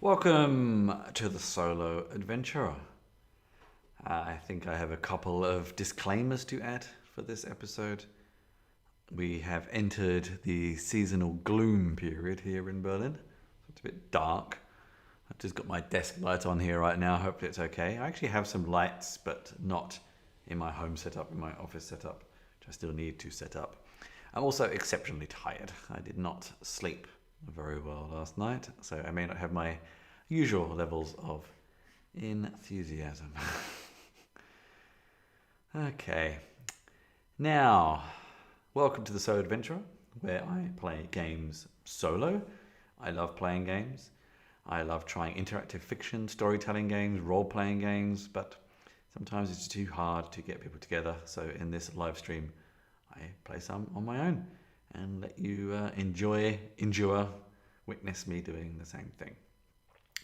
Welcome to the Solo Adventurer. I think I have a couple of disclaimers to add for this episode. We have entered the seasonal gloom period here in Berlin. It's a bit dark. I've just got my desk light on here right now. Hopefully it's okay. I actually have some lights, but not in my home setup, in my office setup, which I still need to set up. I'm also exceptionally tired. I did not sleep very well last night, so I may not have my usual levels of enthusiasm. Okay, now welcome to the Solo Adventurer, where I play games solo. I love playing games. I love trying interactive fiction, storytelling games, role-playing games, but sometimes it's too hard to get people together. So in this live stream, I play some on my own and let you endure, witness me doing the same thing.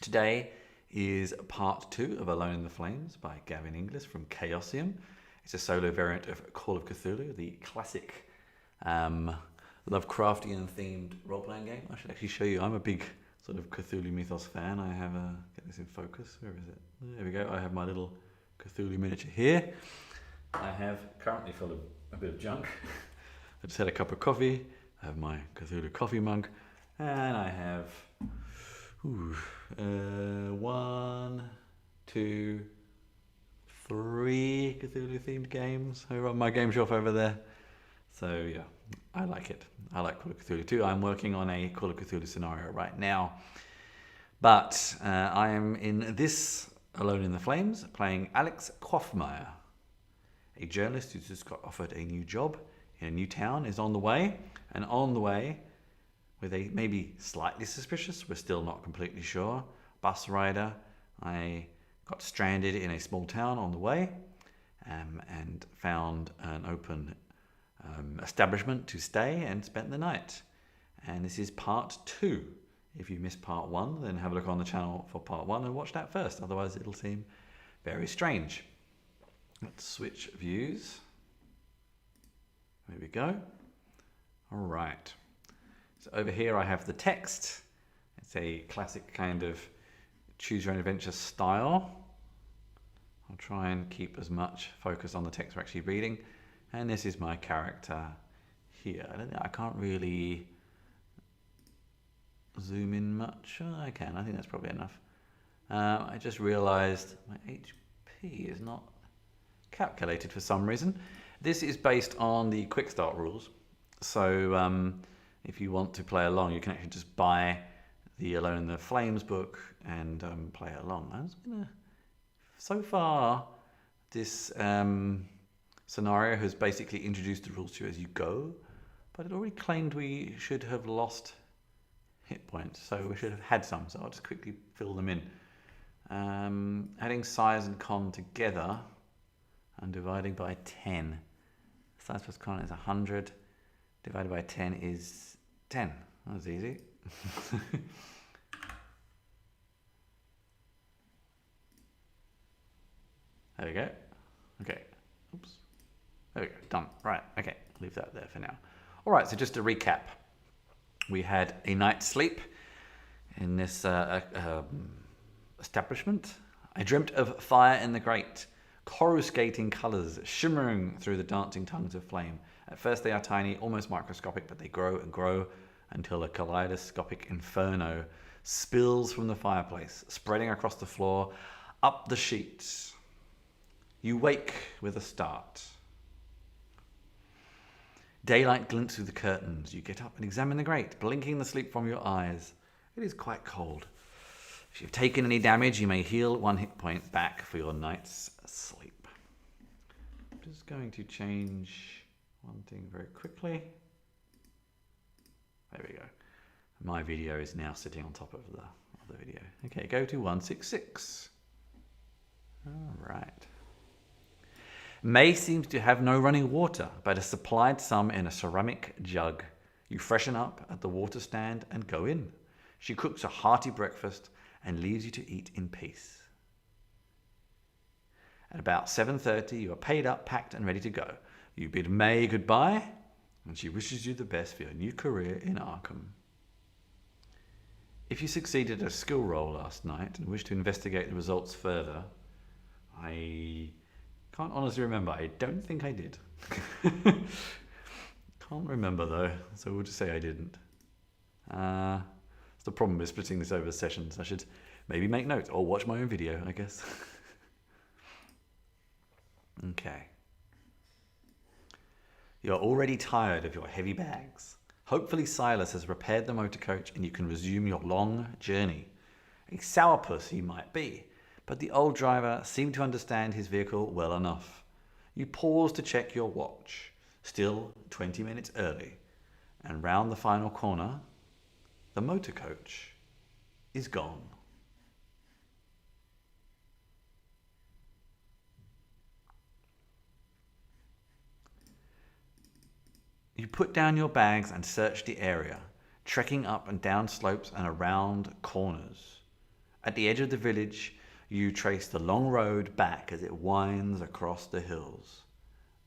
Today is part 2 of Alone in the Flames by Gavin Inglis from Chaosium. It's a solo variant of Call of Cthulhu, the classic Lovecraftian themed role-playing game. I should actually show you. I'm a big sort of Cthulhu mythos fan. I have get this in focus. Where is it? There we go. I have my little Cthulhu miniature here. I have currently full of a bit of junk. I just had a cup of coffee. I have my Cthulhu coffee mug, and I have 1, 2, 3 Cthulhu themed games over on my game shelf over there. So yeah, I like it. I like Call of Cthulhu too. I'm working on a Call of Cthulhu scenario right now. But I am in this Alone in the Flames playing Alex Quaffmeyer, a journalist who's just got offered a new job in a new town, is on the way, and on the way with a maybe slightly suspicious, we're still not completely sure, bus rider. I got stranded in a small town on the way and found an open establishment to stay and spent the night. And this is part 2. If you missed part 1, then have a look on the channel for part 1 and watch that first. Otherwise it'll seem very strange. Let's switch views. There we go. All right. So over here I have the text. It's a classic kind of choose your own adventure style. I'll try and keep as much focus on the text we're actually reading. And this is my character here. I can't really zoom in much. Oh, I can. I think that's probably enough. I just realized my HP is not calculated for some reason. This is based on the quick start rules. So if you want to play along, you can actually just buy the Alone in the Flames book and play along. So far, this scenario has basically introduced the rules to you as you go, but it already claimed we should have lost hit points, so we should have had some, so I'll just quickly fill them in. Adding size and con together and dividing by 10. Size plus con is 100, divided by 10 is 10. That was easy. There we go. Okay. Oops. There we go. Done. Right. Okay. Leave that there for now. All right. So just to recap, we had a night's sleep in this establishment. I dreamt of fire in the grate, coruscating colours shimmering through the dancing tongues of flame. At first they are tiny, almost microscopic, but they grow and grow until a kaleidoscopic inferno spills from the fireplace, spreading across the floor, up the sheets. You wake with a start. Daylight glints through the curtains. You get up and examine the grate, blinking the sleep from your eyes. It is quite cold. If you've taken any damage, you may heal 1 hit point back for your night's sleep. I'm just going to change one thing very quickly. There we go. My video is now sitting on top of the other video. Okay, go to 166. All right. May seems to have no running water, but has supplied some in a ceramic jug. You freshen up at the water stand and go in. She cooks a hearty breakfast and leaves you to eat in peace. At about 7:30, you are paid up, packed and ready to go. You bid May goodbye, and she wishes you the best for your new career in Arkham. If you succeeded at a skill roll last night and wish to investigate the results further, I can't honestly remember. I don't think I did. Can't remember though, so we'll just say I didn't. It's the problem with splitting this over sessions. I should maybe make notes or watch my own video, I guess. Okay. You're already tired of your heavy bags. Hopefully Silas has repaired the motor coach and you can resume your long journey. A sourpuss he might be, but the old driver seemed to understand his vehicle well enough. You pause to check your watch, still 20 minutes early, and round the final corner, the motor coach is gone. You put down your bags and search the area, trekking up and down slopes and around corners. At the edge of the village, you trace the long road back as it winds across the hills.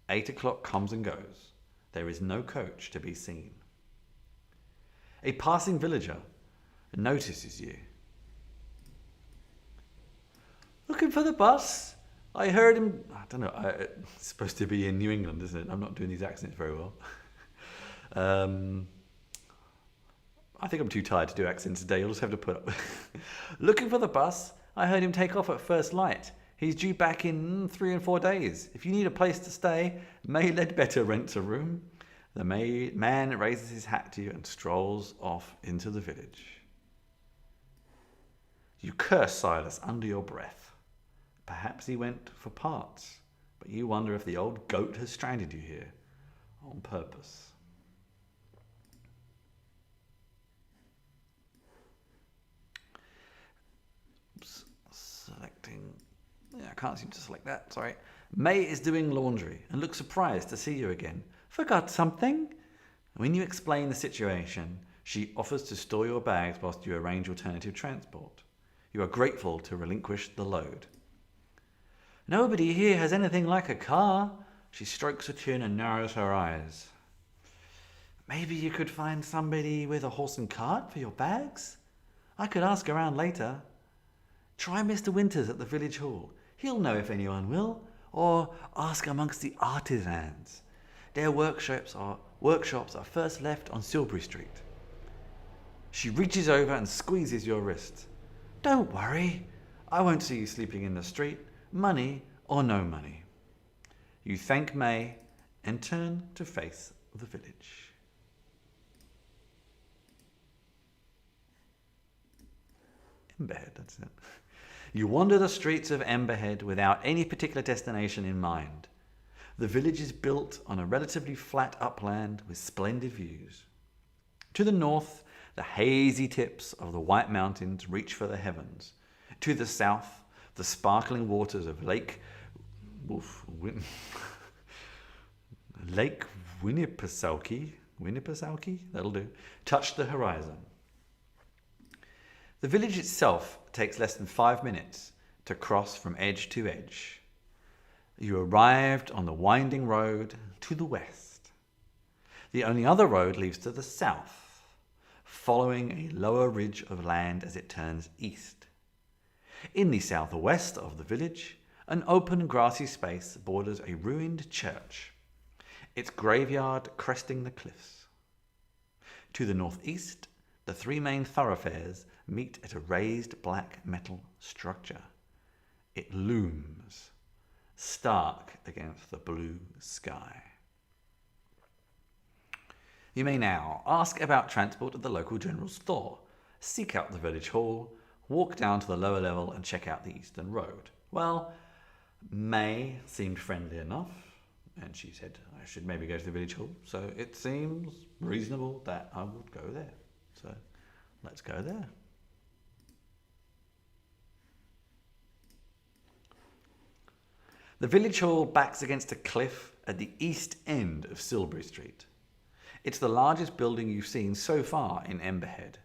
8 o'clock comes and goes. There is no coach to be seen. A passing villager notices you. Looking for the bus? I heard him. I don't know. It's supposed to be in New England, isn't it? I'm not doing these accents very well. I think I'm too tired to do accents today. You'll just have to put up. Looking for the bus? I heard him take off at first light. He's due back in 3 and 4 days. If you need a place to stay, May Ledbetter rents a room. The man raises his hat to you and strolls off into the village. You curse Silas under your breath. Perhaps he went for parts, but you wonder if the old goat has stranded you here on purpose. Selecting. Yeah, I can't seem to select that, sorry. May is doing laundry and looks surprised to see you again. Forgot something? When you explain the situation, she offers to store your bags whilst you arrange alternative transport. You are grateful to relinquish the load. Nobody here has anything like a car. She strokes her chin and narrows her eyes. Maybe you could find somebody with a horse and cart for your bags? I could ask around later. Try Mr. Winters at the village hall. He'll know if anyone will. Or ask amongst the artisans. Their workshops are first left on Silbury Street. She reaches over and squeezes your wrist. Don't worry. I won't see you sleeping in the street, money or no money. You thank May and turn to face the village. Emberhead, that's it. You wander the streets of Emberhead without any particular destination in mind. The village is built on a relatively flat upland with splendid views. To the north, the hazy tips of the White Mountains reach for the heavens. To the south, the sparkling waters of Lake Winnipesaukee, that'll do, touch the horizon. The village itself takes less than 5 minutes to cross from edge to edge. You arrived on the winding road to the west. The only other road leads to the south, following a lower ridge of land as it turns east. In the southwest of the village, an open grassy space borders a ruined church, its graveyard cresting the cliffs. To the northeast, the 3 main thoroughfares meet at a raised black metal structure. It looms, stark against the blue sky. You may now ask about transport at the local general store, seek out the village hall, walk down to the lower level and check out the eastern road. Well, May seemed friendly enough, and she said I should maybe go to the village hall, so it seems reasonable that I would go there. So let's go there. The village hall backs against a cliff at the east end of Silbury Street. It's the largest building you've seen so far in Emberhead.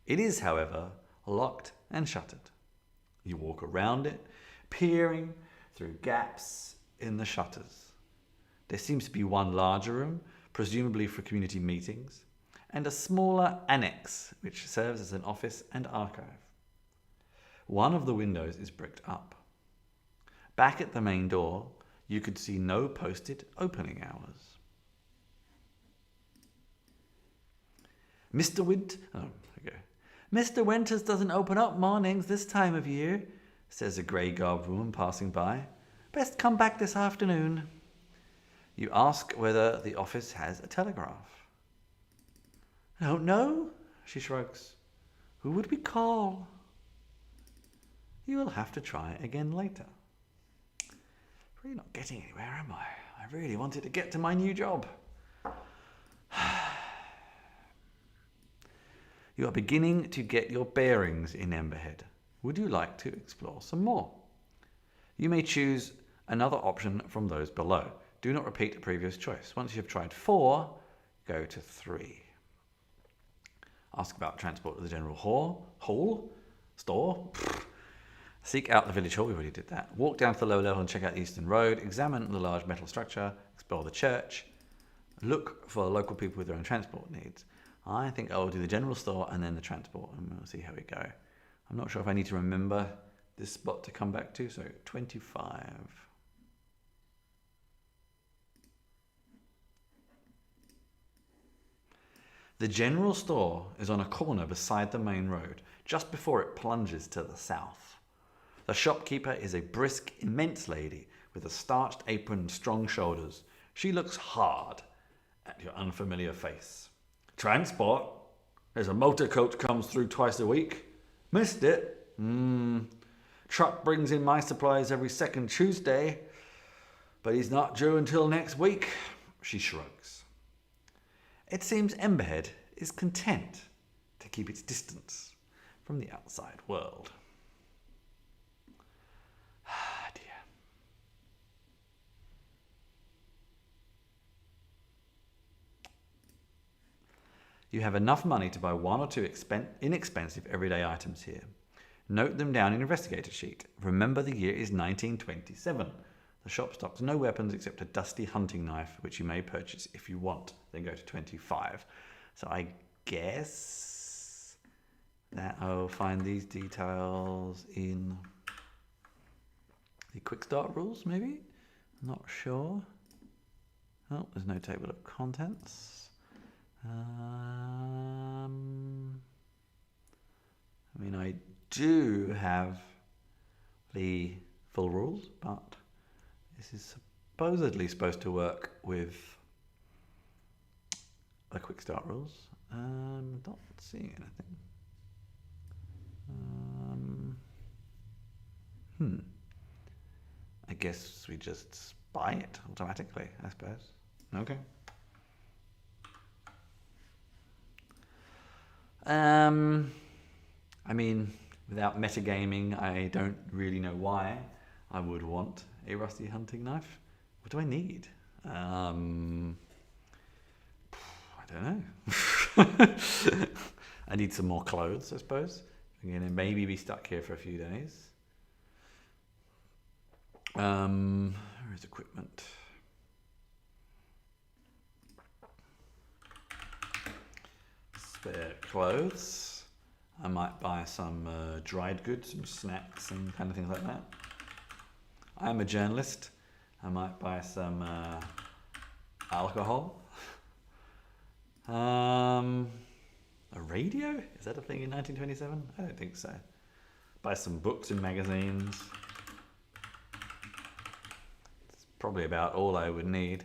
It is, however, locked and shuttered. You walk around it, peering through gaps in the shutters. There seems to be one larger room, presumably for community meetings, and a smaller annex which serves as an office and archive. One of the windows is bricked up. Back at the main door, you could see no posted opening hours. Mr. Winters doesn't open up mornings this time of year, says a grey-garbed woman passing by. Best come back this afternoon. You ask whether the office has a telegraph. I don't know, she shrugs. Who would we call? You will have to try again later. Really not getting anywhere, am I? I really wanted to get to my new job. You are beginning to get your bearings in Emberhead. Would you like to explore some more? You may choose another option from those below. Do not repeat a previous choice. Once you have tried 4, go to 3. Ask about transport to the general hall, store. Seek out the village hall, we already did that. Walk down to the lower level and check out the Eastern Road. Examine the large metal structure. Explore the church. Look for local people with their own transport needs. I think I will do the general store and then the transport, and we'll see how we go. I'm not sure if I need to remember this spot to come back to, so 25. The general store is on a corner beside the main road, just before it plunges to the south. The shopkeeper is a brisk, immense lady with a starched apron and strong shoulders. She looks hard at your unfamiliar face. Transport? There's a motor coach comes through twice a week. Missed it? Truck brings in my supplies every second Tuesday, but he's not due until next week. She shrugs. It seems Emberhead is content to keep its distance from the outside world. Ah, dear. You have enough money to buy 1 or 2 inexpensive everyday items here. Note them down in your investigator sheet. Remember the year is 1927. The shop stocks no weapons except a dusty hunting knife, which you may purchase if you want. Then go to 25. So I guess that I'll find these details in the quick start rules, maybe? I'm not sure. Oh, there's no table of contents. I mean, I do have the full rules, but this is supposedly supposed to work with the quick start rules. Not seeing anything. I guess we just buy it automatically, I suppose. Okay. I mean, without metagaming, I don't really know why I would want a rusty hunting knife. What do I need? I don't know. I need some more clothes, I suppose. I'm going to maybe be stuck here for a few days. Where is equipment? Spare clothes. I might buy some dried goods, some snacks and kind of things like that. I'm a journalist. I might buy some alcohol. A radio? Is that a thing in 1927? I don't think so. Buy some books and magazines. It's probably about all I would need.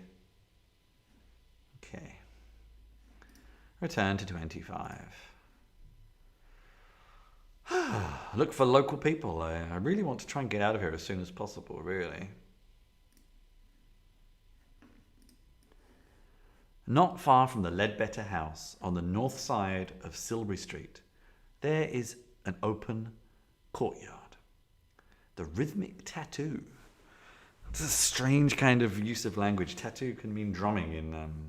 Okay. Return to 25. Look for local people. I really want to try and get out of here as soon as possible, really. Not far from the Ledbetter house, on the north side of Silbury Street, there is an open courtyard. The rhythmic tattoo. It's a strange kind of use of language. Tattoo can mean drumming in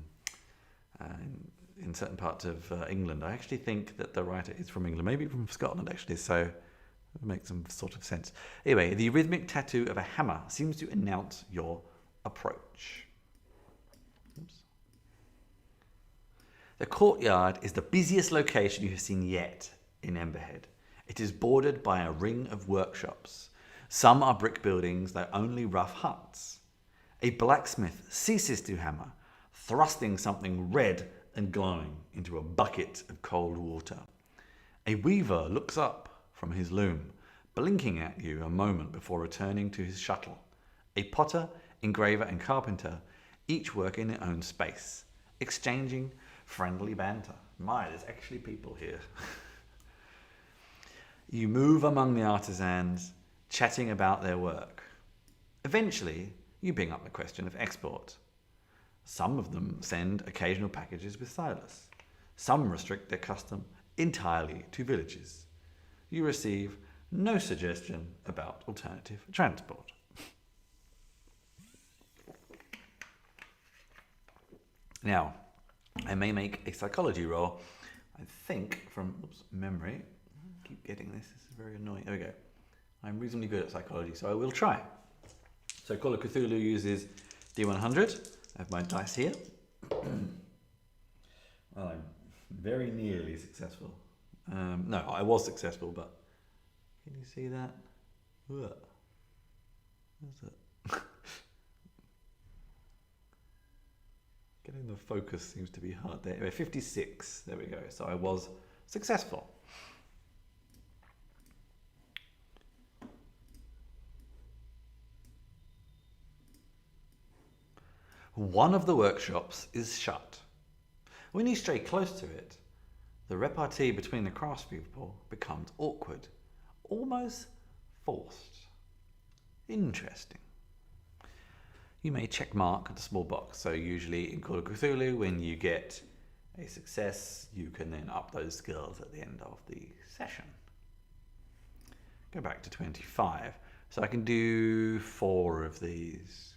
certain parts of England. I actually think that the writer is from England, maybe from Scotland actually, so it makes some sort of sense. Anyway, the rhythmic tattoo of a hammer seems to announce your approach. Oops. The courtyard is the busiest location you have seen yet in Emberhead. It is bordered by a ring of workshops. Some are brick buildings, though only rough huts. A blacksmith ceases to hammer, thrusting something red and glowing into a bucket of cold water. A weaver looks up from his loom, blinking at you a moment before returning to his shuttle. A potter, engraver, and carpenter each work in their own space, exchanging friendly banter. My, there's actually people here. You move among the artisans, chatting about their work. Eventually, you bring up the question of export. Some of them send occasional packages with Silas. Some restrict their custom entirely to villages. You receive no suggestion about alternative transport. Now, I may make a psychology roll. I think from memory. I keep getting this. This is very annoying. There we go. I'm reasonably good at psychology, so I will try. So Call of Cthulhu uses D100. I have my dice here. Well, I'm very nearly successful. No, I was successful, but can you see that? What is it? Getting the focus seems to be hard there. Anyway, 56. There we go. So I was successful. One of the workshops is shut. When you stray close to it, the repartee between the craftspeople becomes awkward, almost forced. Interesting. You may check mark the small box. So usually in Call of Cthulhu, when you get a success, you can then up those skills at the end of the session. Go back to 25. So I can do 4 of these.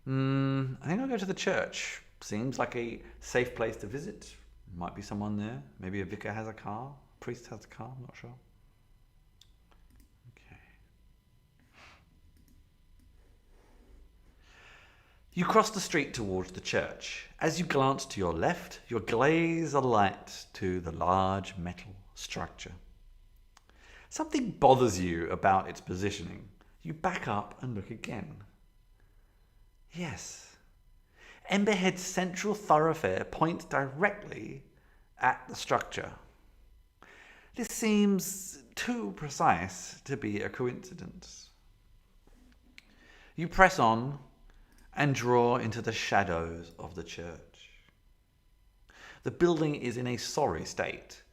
I think I'll go to the church. Seems like a safe place to visit. Might be someone there. Maybe a vicar has a car. A priest has a car. I'm not sure. Okay. You cross the street towards the church. As you glance to your left, your gaze alight to the large metal structure. Something bothers you about its positioning. You back up and look again. Yes. Emberhead's central thoroughfare points directly at the structure. This seems too precise to be a coincidence. You press on and draw into the shadows of the church. The building is in a sorry state.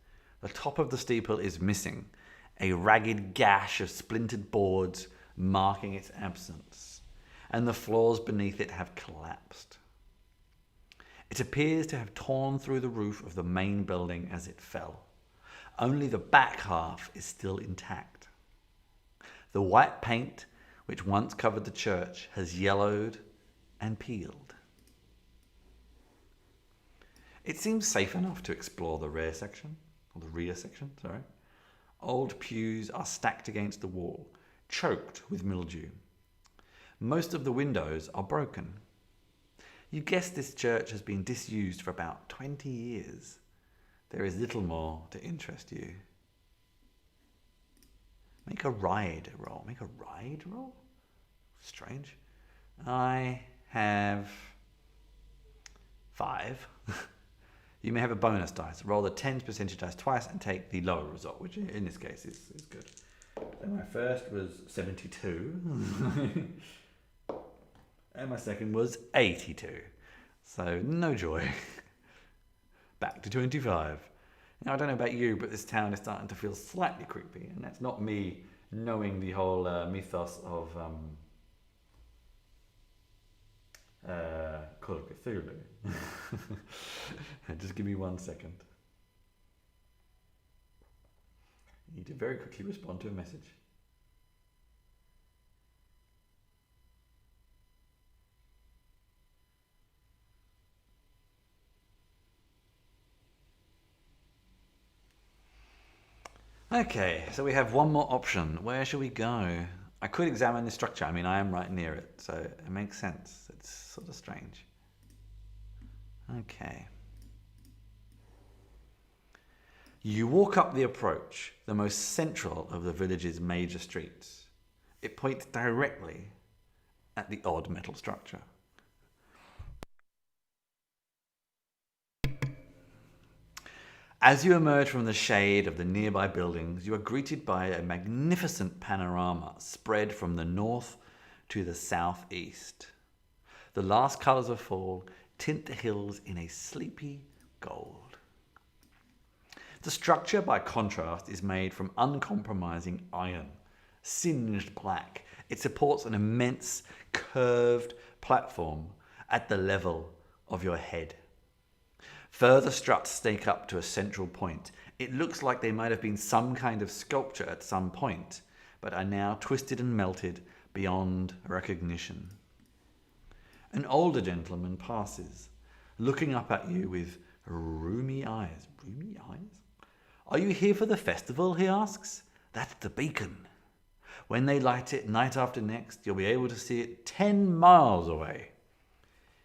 The top of the steeple is missing, a ragged gash of splintered boards marking its absence, and the floors beneath it have collapsed. It appears to have torn through the roof of the main building as it fell. Only the back half is still intact. The white paint, which once covered the church, has yellowed and peeled. It seems safe enough to explore the rear section. Old pews are stacked against the wall, choked with mildew. Most of the windows are broken. You guess this church has been disused for about 20 years. There is little more to interest you. Make a ride roll. Make a ride roll? Strange. I have 5. You may have a bonus dice. Roll the 10 percentage dice twice and take the lower result, which in this case is good. And my first was 72. And my second was 82. So no joy. Back to 25. Now I don't know about you, but this town is starting to feel slightly creepy. And that's not me knowing the whole mythos of Call of Cthulhu. Just give me 1 second. I need to very quickly respond to a message. Okay, so we have one more option. Where should we go? I could examine the structure. I mean, I am right near it, so it makes sense. It's sort of strange. Okay. You walk up the approach, the most central of the village's major streets. It points directly at the odd metal structure. As you emerge from the shade of the nearby buildings, you are greeted by a magnificent panorama spread from the north to the southeast. The last colours of fall tint the hills in a sleepy gold. The structure, by contrast, is made from uncompromising iron, singed black. It supports an immense curved platform at the level of your head. Further struts stake up to a central point. It looks like they might have been some kind of sculpture at some point, but are now twisted and melted beyond recognition. An older gentleman passes, looking up at you with rheumy eyes. Rheumy eyes? Are you here for the festival, he asks. That's the beacon. When they light it night after next, you'll be able to see it 10 miles away.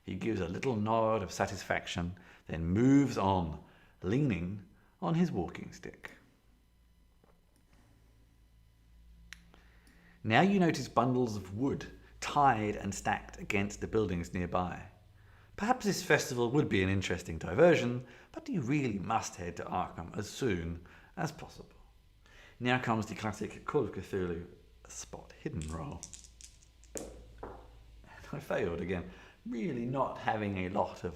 He gives a little nod of satisfaction, then moves on, leaning on his walking stick. Now you notice bundles of wood tied and stacked against the buildings nearby. Perhaps this festival would be an interesting diversion, but you really must head to Arkham as soon as possible. Now comes the classic Call of Cthulhu spot hidden roll. I failed again. Really not having a lot of...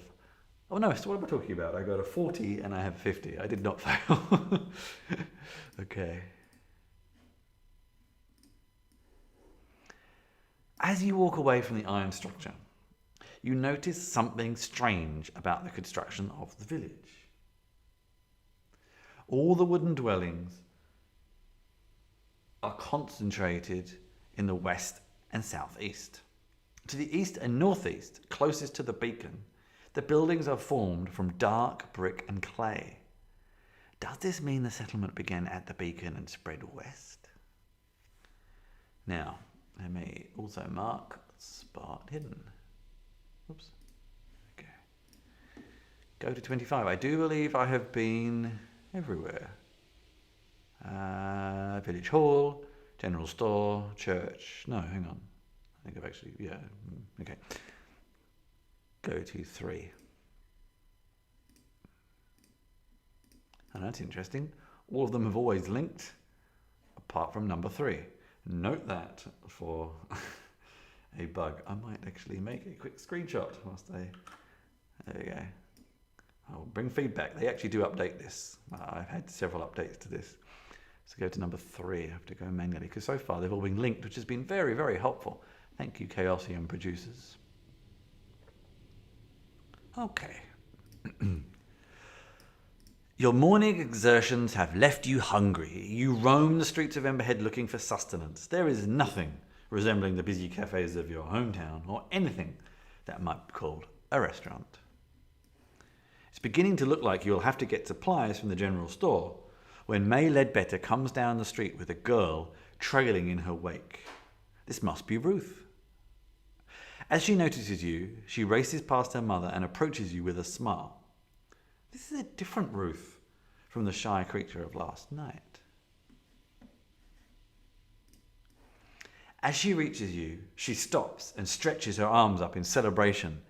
Oh no, so what am I talking about? I got a 40 and I have 50. I did not fail. Okay. As you walk away from the iron structure, you notice something strange about the construction of the village. All the wooden dwellings are concentrated in the west and southeast. To the east and northeast, closest to the beacon, the buildings are formed from dark brick and clay. Does this mean the settlement began at the beacon and spread west? Now, I may also mark spot hidden. Oops. Okay. Go to 25. I do believe I have been everywhere. Village Hall, General Store, Church. No, hang on. I think I've actually, yeah, okay. Go to 3. And that's interesting. All of them have always linked, apart from number 3. Note that for a bug. I might actually make a quick screenshot whilst there we go. I'll bring feedback. They actually do update this. I've had several updates to this. So go to number 3. I have to go manually because so far they've all been linked, which has been very, very helpful. Thank you, Chaosium producers. Okay. Your morning exertions have left you hungry. You roam the streets of Emberhead looking for sustenance. There is nothing resembling the busy cafes of your hometown or anything that might be called a restaurant. It's beginning to look like you'll have to get supplies from the general store when May Ledbetter comes down the street with a girl trailing in her wake. This must be Ruth. As she notices you, she races past her mother and approaches you with a smile. This is a different Ruth from the shy creature of last night. As she reaches you, she stops and stretches her arms up in celebration.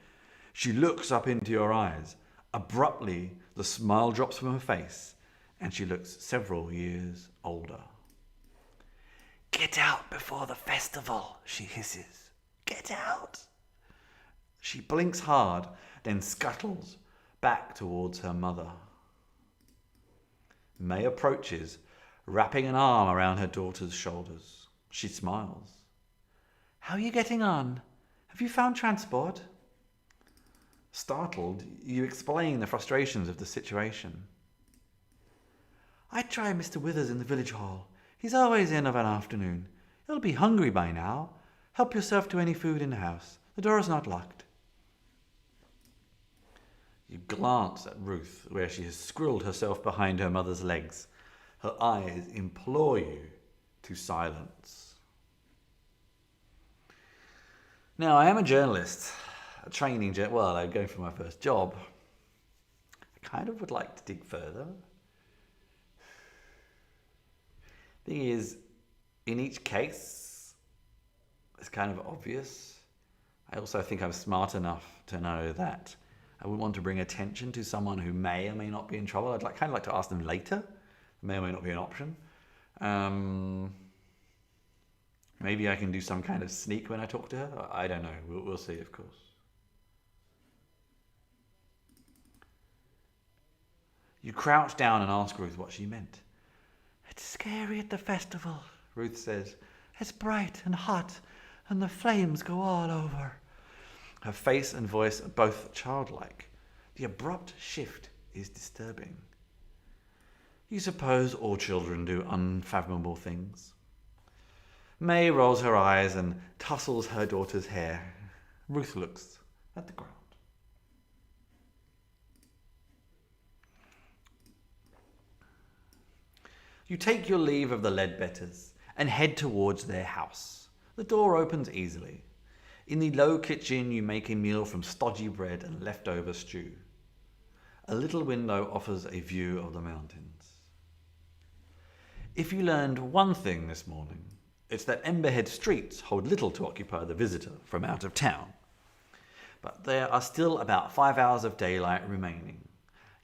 She looks up into your eyes. Abruptly, the smile drops from her face, and she looks several years older. "Get out before the festival," she hisses. "Get out." She blinks hard, then scuttles back towards her mother. May approaches, wrapping an arm around her daughter's shoulders. She smiles. "How are you getting on? Have you found transport?" Startled, you explain the frustrations of the situation. "I try Mr. Withers in the village hall. He's always in of an afternoon. You'll be hungry by now. Help yourself to any food in the house. The door is not locked." You glance at Ruth, where she has squirreled herself behind her mother's legs. Her eyes implore you to silence. Now, I am a journalist, I'm going for my first job. I kind of would like to dig further. Thing is, in each case, it's kind of obvious. I also think I'm smart enough to know that I wouldn't want to bring attention to someone who may or may not be in trouble. I'd kind of like to ask them later. May or may not be an option. Maybe I can do some kind of sneak when I talk to her. I don't know. We'll see, of course. You crouch down and ask Ruth what she meant. It's scary at the festival, Ruth says. It's bright and hot, and the flames go all over. Her face and voice are both childlike. The abrupt shift is disturbing. You suppose all children do unfathomable things? May rolls her eyes and tussles her daughter's hair. Ruth looks at the ground. You take your leave of the Ledbetters and head towards their house. The door opens easily. In the low kitchen, you make a meal from stodgy bread and leftover stew. A little window offers a view of the mountains. If you learned one thing this morning, it's that Emberhead streets hold little to occupy the visitor from out of town. But there are still about 5 hours of daylight remaining.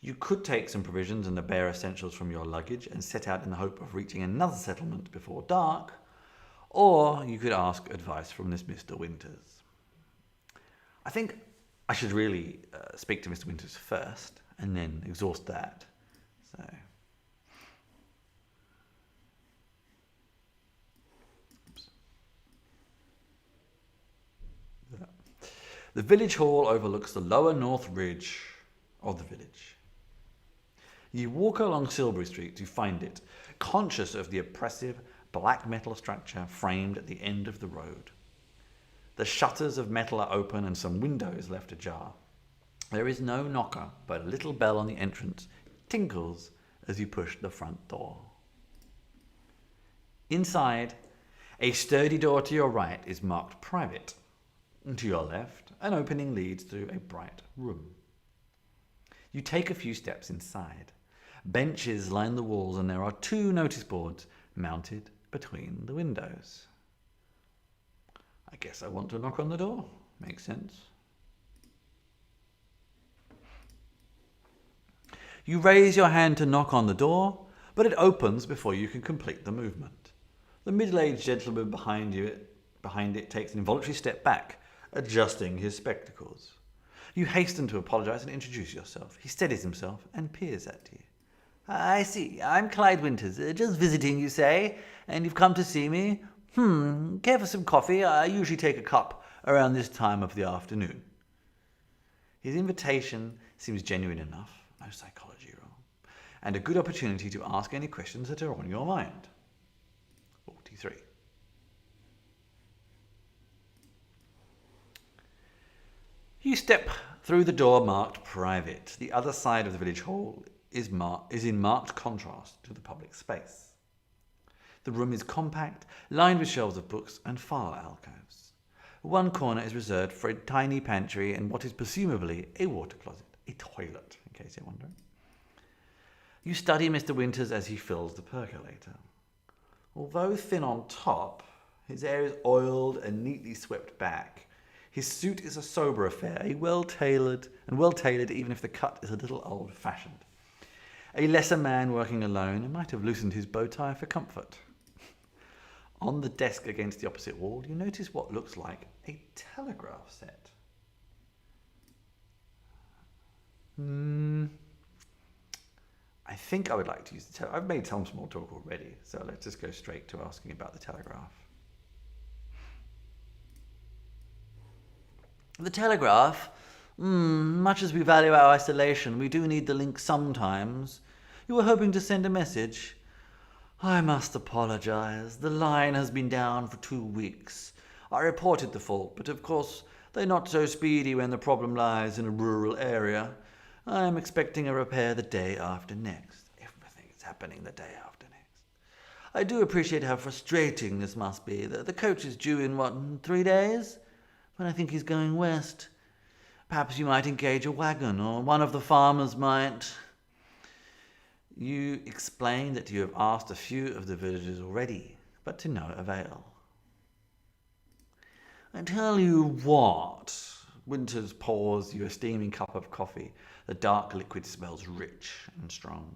You could take some provisions and the bare essentials from your luggage and set out in the hope of reaching another settlement before dark, or you could ask advice from this Mr. Winters. I think I should really speak to Mr. Winters first and then exhaust that. So, the village hall overlooks the lower north ridge of the village. You walk along Silbury Street to find it, conscious of the oppressive black metal structure framed at the end of the road. The shutters of metal are open and some windows left ajar. There is no knocker, but a little bell on the entrance tinkles as you push the front door. Inside, a sturdy door to your right is marked private. To your left, an opening leads to a bright room. You take a few steps inside. Benches line the walls and there are 2 notice boards mounted between the windows. I guess I want to knock on the door. Makes sense. You raise your hand to knock on the door, but it opens before you can complete the movement. The middle-aged gentleman behind it takes an involuntary step back, adjusting his spectacles. You hasten to apologize and introduce yourself. He steadies himself and peers at you. I see. I'm Clyde Winters. Just visiting, you say? And you've come to see me? Care for some coffee? I usually take a cup around this time of the afternoon. His invitation seems genuine enough, no psychology role, and a good opportunity to ask any questions that are on your mind. 43. You step through the door marked private. The other side of the village hall is in marked contrast to the public space. The room is compact, lined with shelves of books and file alcoves. One corner is reserved for a tiny pantry and what is presumably a water closet, a toilet, in case you're wondering. You study Mr. Winters as he fills the percolator. Although thin on top, his hair is oiled and neatly swept back. His suit is a sober affair, well-tailored even if the cut is a little old-fashioned. A lesser man working alone might have loosened his bow tie for comfort. On the desk against the opposite wall, you notice what looks like a telegraph set. I think I would like to use the telegraph. I've made some small talk already, so let's just go straight to asking about the telegraph. The telegraph? Much as we value our isolation, we do need the link sometimes. You were hoping to send a message? I must apologize. The line has been down for 2 weeks. I reported the fault, but of course they're not so speedy when the problem lies in a rural area. I am expecting a repair the day after next. Everything is happening the day after next. I do appreciate how frustrating this must be. The coach is due in, 3 days? But I think he's going west. Perhaps you might engage a wagon, or one of the farmers might. You explain that you have asked a few of the villagers already, but to no avail. I tell you what. Winters pours you a steaming cup of coffee. The dark liquid smells rich and strong.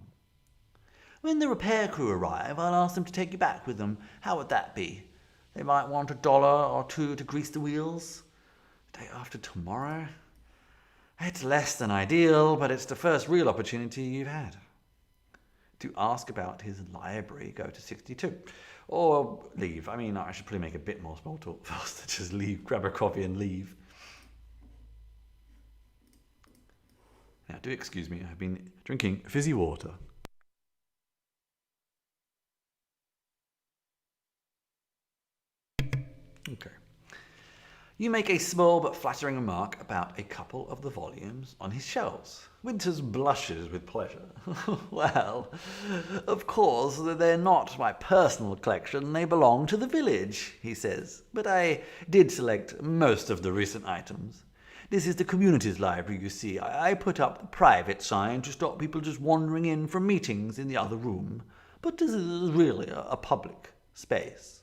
When the repair crew arrive, I'll ask them to take you back with them. How would that be? They might want $1 or $2 to grease the wheels. Day after tomorrow? It's less than ideal, but it's the first real opportunity you've had. To ask about his library, go to 62. Or leave. I mean, I should probably make a bit more small talk first. Just leave, grab a coffee and leave. Now, do excuse me, I've been drinking fizzy water. Okay. You make a small but flattering remark about a couple of the volumes on his shelves. Winters blushes with pleasure. Well, of course, they're not my personal collection. They belong to the village, he says. But I did select most of the recent items. This is the community's library, you see. I put up the private sign to stop people just wandering in from meetings in the other room. But this is really a public space.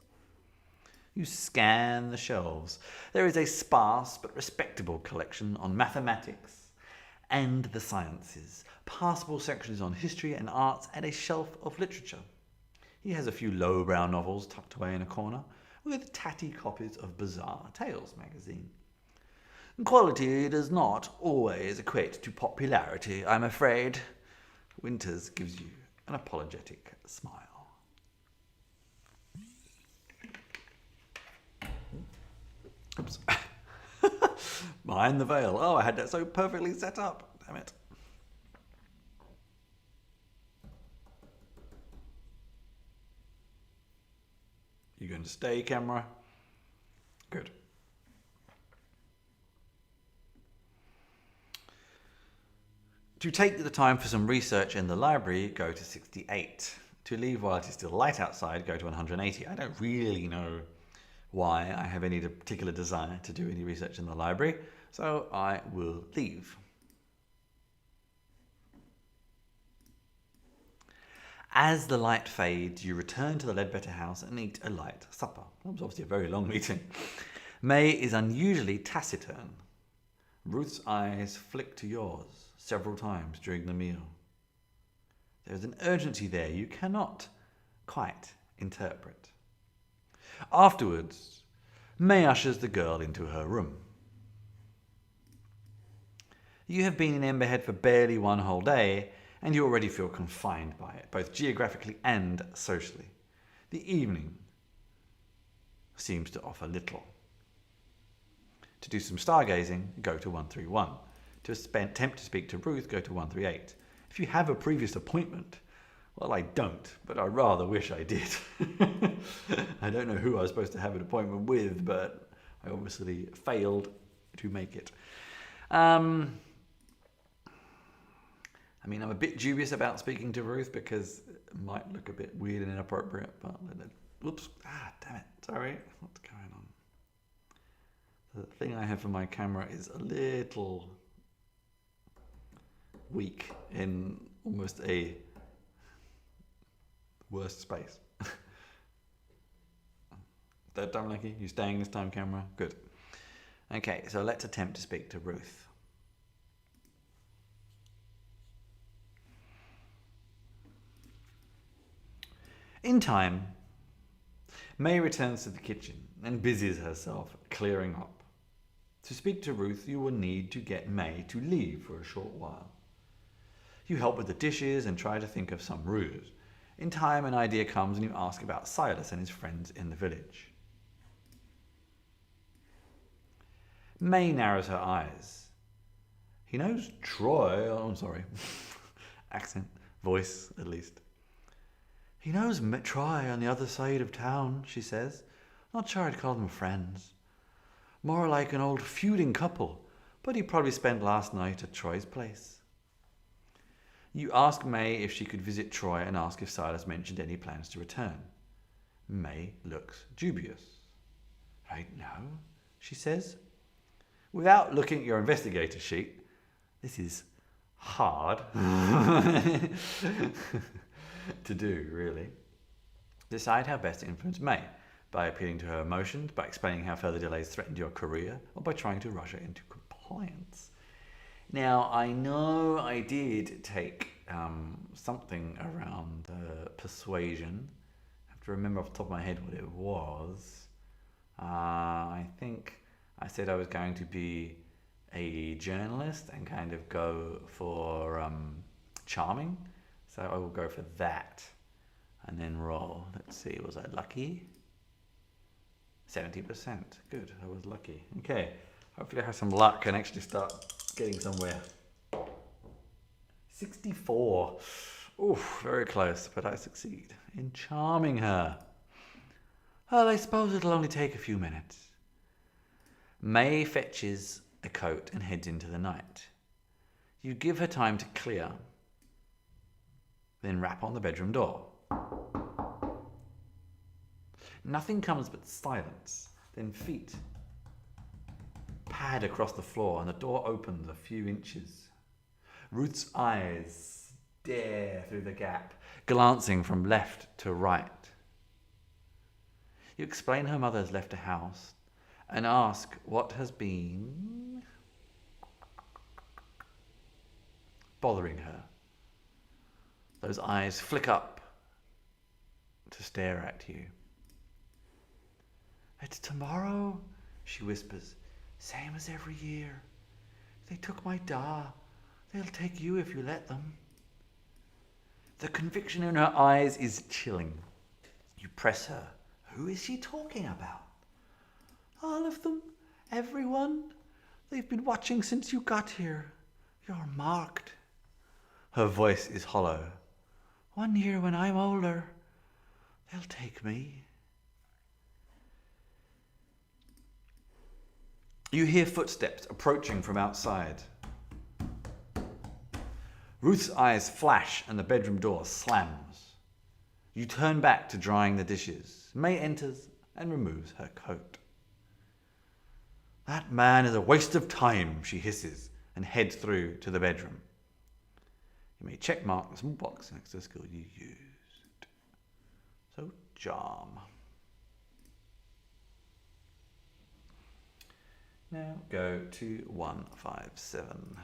You scan the shelves. There is a sparse but respectable collection on mathematics and the sciences, passable sections on history and arts, and a shelf of literature. He has a few lowbrow novels tucked away in a corner, with tatty copies of Bizarre Tales magazine. Quality does not always equate to popularity, I'm afraid. Winters gives you an apologetic smile. Oops. Behind the veil. Oh, I had that so perfectly set up. Damn it. You going to stay, camera? Good. To take the time for some research in the library, go to 68. To leave while it is still light outside, go to 180. I don't really know why I have any particular desire to do any research in the library, so I will leave. As the light fades, you return to the Ledbetter house and eat a light supper. That was obviously a very long meeting. May is unusually taciturn. Ruth's eyes flick to yours several times during the meal. There is an urgency there you cannot quite interpret. Afterwards, May ushers the girl into her room. You have been in Emberhead for barely one whole day, and you already feel confined by it, both geographically and socially. The evening seems to offer little. To do some stargazing, go to 131. To attempt to speak to Ruth, go to 138. If you have a previous appointment, well, I don't, but I rather wish I did. I don't know who I was supposed to have an appointment with, but I obviously failed to make it. I mean, I'm a bit dubious about speaking to Ruth because it might look a bit weird and inappropriate, but whoops, damn it, sorry, what's going on? The thing I have for my camera is a little weak in almost a worst space. Third time lucky? You staying this time, camera? Good. Okay, so let's attempt to speak to Ruth. In time, May returns to the kitchen and busies herself clearing up. To speak to Ruth, you will need to get May to leave for a short while. You help with the dishes and try to think of some ruse. In time, an idea comes and you ask about Silas and his friends in the village. May narrows her eyes. He knows Troy, oh, I'm sorry, accent, voice at least. He knows Troy on the other side of town, she says. Not sure I'd call them friends. More like an old feuding couple, but he probably spent last night at Troy's place. You ask May if she could visit Troy and ask if Silas mentioned any plans to return. May looks dubious. Right now, she says. Without looking at your investigator sheet, this is hard to do, really. Decide how best to influence May, by appealing to her emotions, by explaining how further delays threatened your career, or by trying to rush her into compliance. Now, I know I did take something around persuasion. I have to remember off the top of my head what it was. I think I said I was going to be a journalist and kind of go for charming. So I will go for that and then roll. Let's see, was I lucky? 70%. Good, I was lucky. Okay, hopefully I have some luck and actually start getting somewhere. 64. Oof, very close, but I succeed in charming her. Well, I suppose it'll only take a few minutes. May fetches a coat and heads into the night. You give her time to clear, then rap on the bedroom door. Nothing comes but silence, then feet pad across the floor and the door opens a few inches. Ruth's eyes stare through the gap, glancing from left to right. You explain her mother has left the house and ask what has been bothering her. Those eyes flick up to stare at you. It's tomorrow, she whispers, same as every year. They took my da. They'll take you if you let them. The conviction in her eyes is chilling. You press her. Who is she talking about? All of them. Everyone. They've been watching since you got here. You're marked. Her voice is hollow. 1 year when I'm older, they'll take me. You hear footsteps approaching from outside. Ruth's eyes flash and the bedroom door slams. You turn back to drying the dishes. May enters and removes her coat. That man is a waste of time, she hisses and heads through to the bedroom. You may check mark the small box next to the skill you used. So, charm. Now go to 157.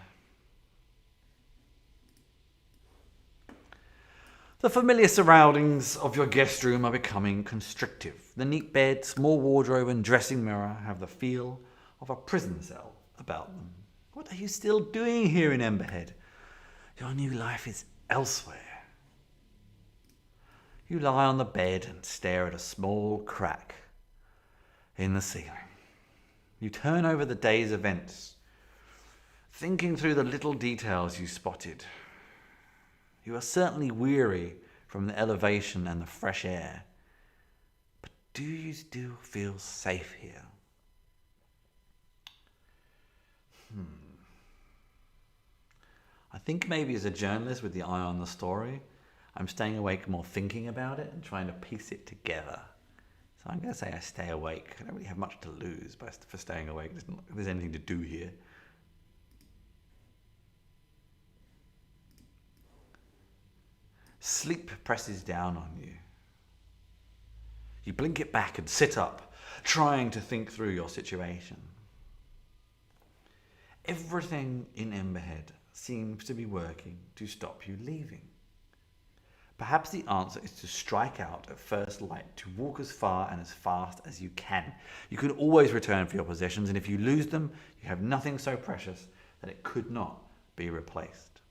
The familiar surroundings of your guest room are becoming constrictive. The neat bed, small wardrobe and dressing mirror have the feel of a prison cell about them. What are you still doing here in Emberhead? Your new life is elsewhere. You lie on the bed and stare at a small crack in the ceiling. You turn over the day's events, thinking through the little details you spotted. You are certainly weary from the elevation and the fresh air, but do you still feel safe here? I think maybe as a journalist with the eye on the story, I'm staying awake more thinking about it and trying to piece it together. So I'm going to say I stay awake. I don't really have much to lose for staying awake. There's anything to do here. Sleep presses down on you. You blink it back and sit up, trying to think through your situation. Everything in Emberhead seems to be working to stop you leaving. Perhaps the answer is to strike out at first light, to walk as far and as fast as you can. You can always return for your possessions, and if you lose them, you have nothing so precious that it could not be replaced.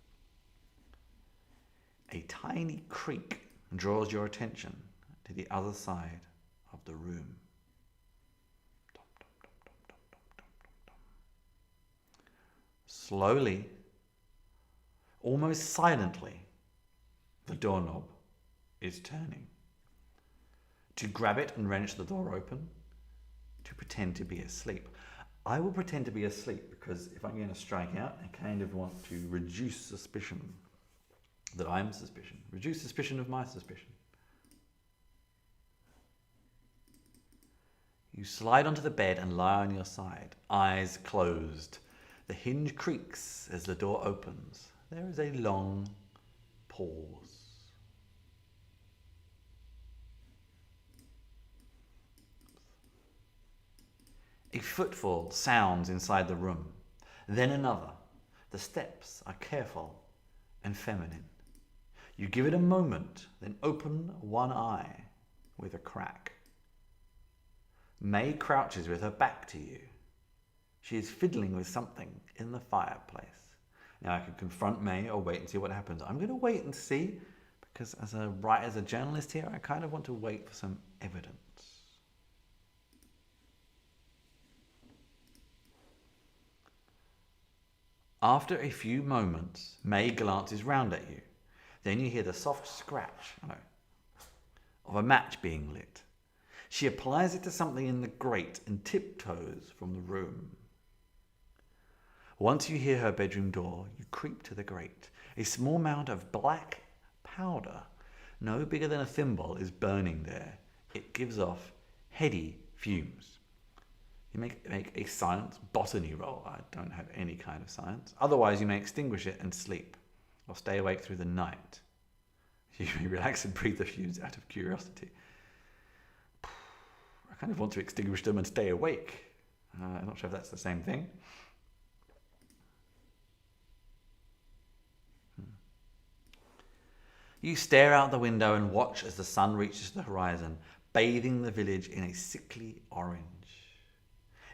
A tiny creak draws your attention to the other side of the room. Slowly, almost silently, the doorknob is turning. To grab it and wrench the door open, to pretend to be asleep. I will pretend to be asleep because if I'm going to strike out, I kind of want to reduce suspicion that I'm suspicion. Reduce suspicion of my suspicion. You slide onto the bed and lie on your side, eyes closed. The hinge creaks as the door opens. there is a long pause. A footfall sounds inside the room, then another. The steps are careful and feminine. You give it a moment, then open one eye with a crack. May crouches with her back to you. She is fiddling with something in the fireplace. Now I could confront May or wait and see what happens. I'm going to wait and see because as a journalist here, I kind of want to wait for some evidence. After a few moments, May glances round at you. Then you hear the soft scratch of a match being lit. She applies it to something in the grate and tiptoes from the room. Once you hear her bedroom door, you creep to the grate. A small mound of black powder, no bigger than a thimble, is burning there. It gives off heady fumes. You make a science botany roll. I don't have any kind of science. Otherwise, you may extinguish it and sleep, or stay awake through the night. You may relax and breathe the fumes out of curiosity. I kind of want to extinguish them and stay awake. I'm not sure if that's the same thing. You stare out the window and watch as the sun reaches the horizon, bathing the village in a sickly orange.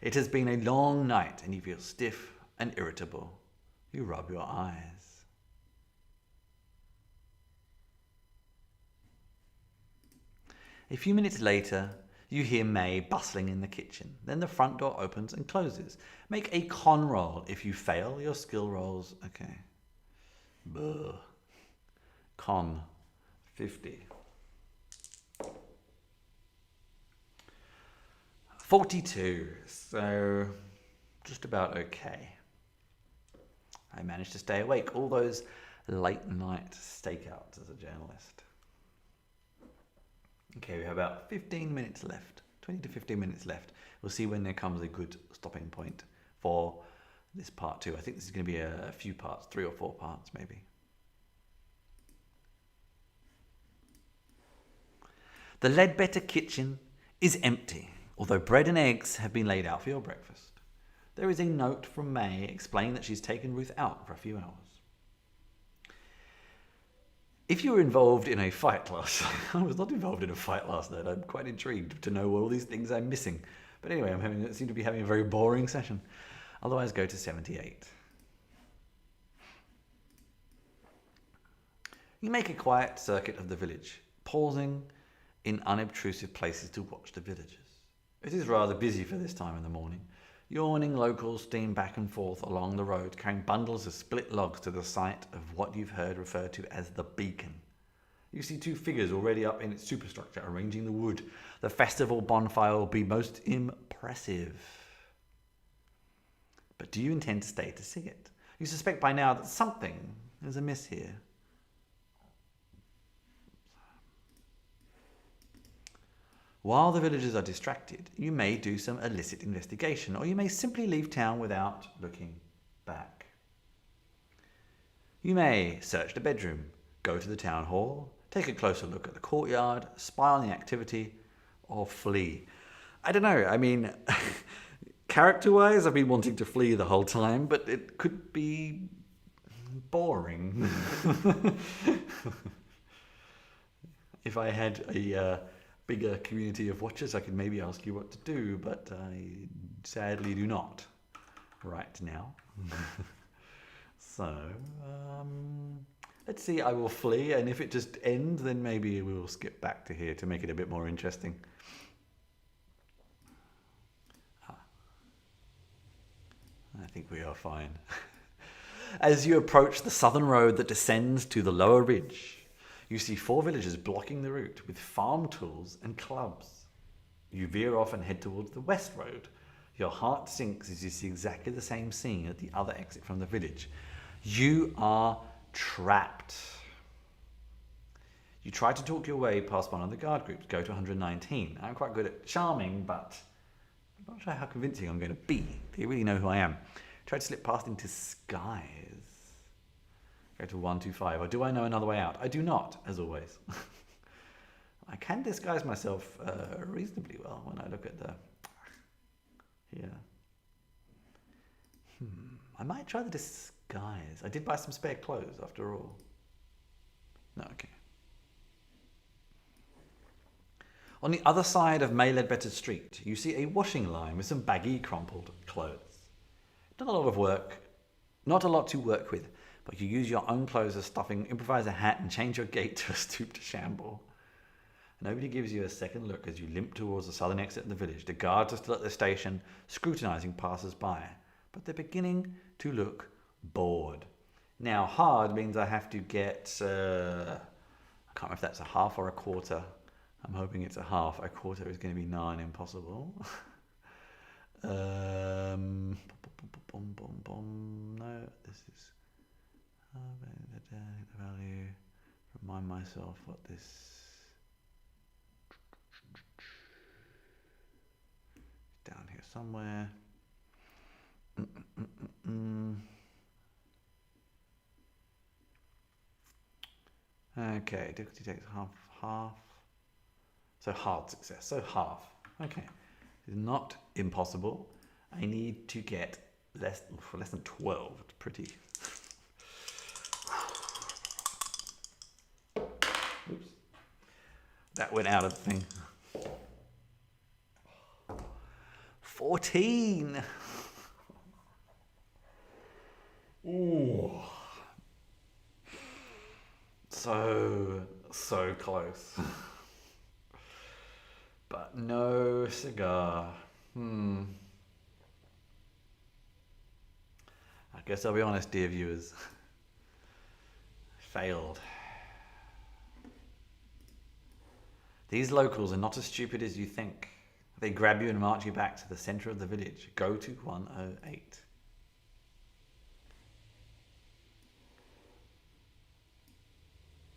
It has been a long night and you feel stiff and irritable. You rub your eyes. A few minutes later, you hear May bustling in the kitchen. Then the front door opens and closes. Make a con roll. If you fail, your skill rolls. Okay. Buh. Con 50. 42, so just about okay. I managed to stay awake all those late night stakeouts as a journalist. Okay, we have about 15 minutes left, 20 to 15 minutes left. We'll see when there comes a good stopping point for this part 2. I think this is going to be a few parts, 3 or 4 parts maybe. The Ledbetter kitchen is empty, although bread and eggs have been laid out for your breakfast. There is a note from May explaining that she's taken Ruth out for a few hours. If you were involved in a fight last night, I was not involved in a fight last night. I'm quite intrigued to know all these things I'm missing. But anyway, I seem to be having a very boring session. Otherwise, go to 78. You make a quiet circuit of the village, pausing in unobtrusive places to watch the villagers. It is rather busy for this time in the morning. Yawning locals steam back and forth along the road, carrying bundles of split logs to the site of what you've heard referred to as the beacon. You see 2 figures already up in its superstructure, arranging the wood. The festival bonfire will be most impressive. But do you intend to stay to see it? You suspect by now that something is amiss here. While the villagers are distracted, you may do some illicit investigation, or you may simply leave town without looking back. You may search the bedroom, go to the town hall, take a closer look at the courtyard, spy on the activity, or flee. I don't know, I mean, character-wise, I've been wanting to flee the whole time, but it could be boring. If I had a bigger community of watchers, I could maybe ask you what to do, but I sadly do not right now. So, let's see, I will flee, and if it just ends, then maybe we'll skip back to here to make it a bit more interesting. I think we are fine. As you approach the southern road that descends to the lower ridge, you see 4 villagers blocking the route with farm tools and clubs. You veer off and head towards the west road. Your heart sinks as you see exactly the same scene at the other exit from the village. You are trapped. You try to talk your way past one of the guard groups, go to 119. I'm quite good at charming, but I'm not sure how convincing I'm going to be. Do you really know who I am? Try to slip past into disguise. Go to 125. Or do I know another way out? I do not, as always. I can disguise myself reasonably well when I look at the... Here. I might try the disguise. I did buy some spare clothes after all. No, okay. On the other side of May Ledbetter Street, you see a washing line with some baggy, crumpled clothes. Not a lot to work with, but you use your own clothes as stuffing, improvise a hat, and change your gait to a stooped shamble. Nobody gives you a second look as you limp towards the southern exit of the village. The guards are still at the station, scrutinising passers-by, but they're beginning to look bored. Now, hard means I have to get, I can't remember if that's a half or a quarter. I'm hoping it's a half. A quarter is going to be nigh impossible. No, this is value. Remind myself what this down here somewhere. Okay, difficulty takes half. So hard success. So half. Okay, it's not impossible. I need to get less than 12. It's pretty. Oops. That went out of the thing. 14. Ooh. So close. But no cigar. I guess I'll be honest, dear viewers. Failed. These locals are not as stupid as you think. They grab you and march you back to the center of the village. Go to 108.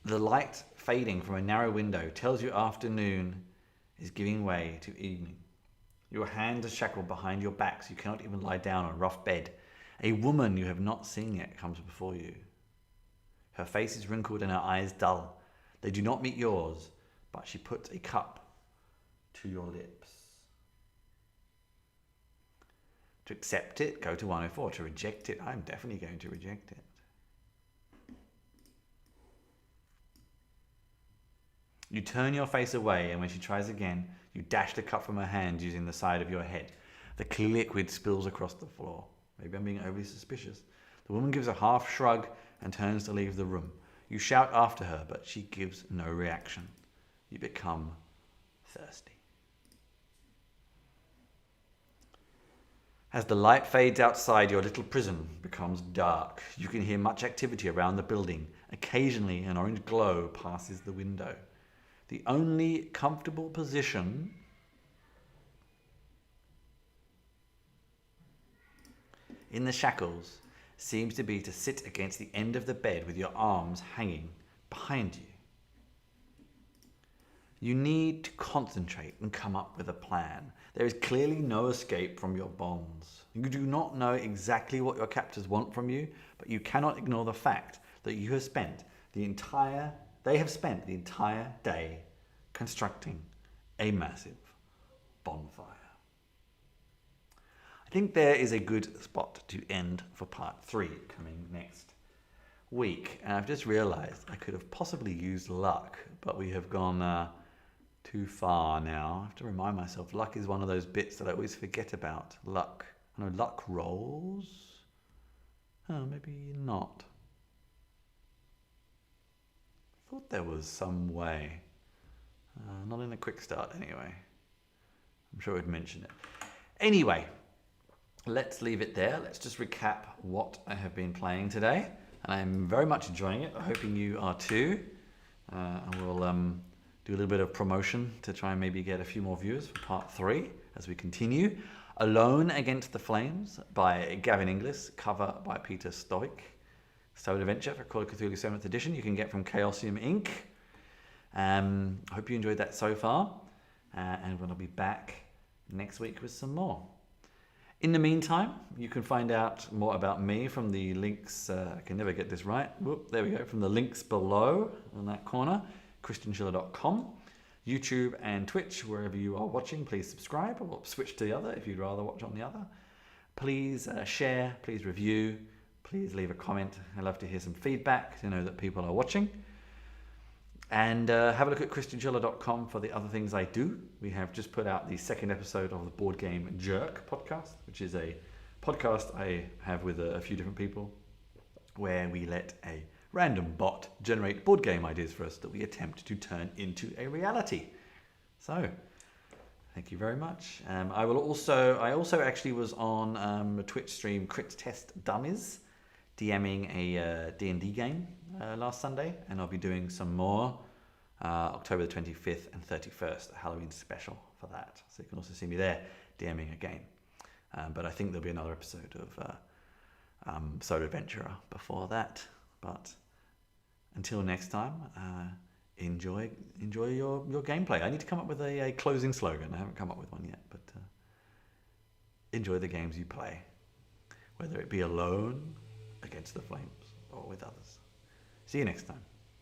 The light fading from a narrow window tells you afternoon is giving way to evening. Your hands are shackled behind your back, so you cannot even lie down on a rough bed. A woman you have not seen yet comes before you. Her face is wrinkled and her eyes dull. They do not meet yours, but she puts a cup to your lips. To accept it, go to 104. To reject it, I'm definitely going to reject it. You turn your face away, and when she tries again, you dash the cup from her hand using the side of your head. The clear liquid spills across the floor. Maybe I'm being overly suspicious. The woman gives a half shrug and turns to leave the room. You shout after her, but she gives no reaction. You become thirsty. As the light fades outside, your little prison becomes dark. You can hear much activity around the building. Occasionally, an orange glow passes the window. The only comfortable position in the shackles seems to be to sit against the end of the bed with your arms hanging behind you. You need to concentrate and come up with a plan. There is clearly no escape from your bonds. You do not know exactly what your captors want from you, but you cannot ignore the fact that they have spent the entire day constructing a massive bonfire. I think there is a good spot to end for part 3 coming next week. And I've just realized I could have possibly used luck, but we have gone too far now. I have to remind myself, luck is one of those bits that I always forget about. Luck. I know luck rolls. Oh, maybe not. I thought there was some way. Not in a quick start anyway. I'm sure I'd mention it. Anyway, let's leave it there. Let's just recap what I have been playing today. And I'm very much enjoying it. I'm hoping you are too. And we'll do a little bit of promotion to try and maybe get a few more viewers for part 3 as we continue. Alone Against the Flames by Gavin Inglis, cover by Peter Stoic. Solo Adventure for Call of Cthulhu 7th edition you can get from Chaosium Inc. I hope you enjoyed that so far. And we'll be back next week with some more. In the meantime, you can find out more about me from the links. I can never get this right. Whoop, there we go. From the links below in that corner, christianschiller.com. YouTube and Twitch, wherever you are watching, please subscribe or switch to the other if you'd rather watch on the other. Please share, please review, please leave a comment. I'd love to hear some feedback to know that people are watching. And have a look at christianschiller.com for the other things I do. We have just put out the second episode of the Board Game Jerk podcast, which is a podcast I have with a few different people where we let a random bot generate board game ideas for us that we attempt to turn into a reality. So, thank you very much. I also actually was on a Twitch stream, Crit Test Dummies, DMing a D&D game last Sunday, and I'll be doing some more October the 25th and 31st, a Halloween special for that. So you can also see me there DMing a game. But I think there'll be another episode of Solo Adventurer before that. But until next time, enjoy your gameplay. I need to come up with a closing slogan. I haven't come up with one yet, but enjoy the games you play, whether it be alone, against the flames, or with others. See you next time.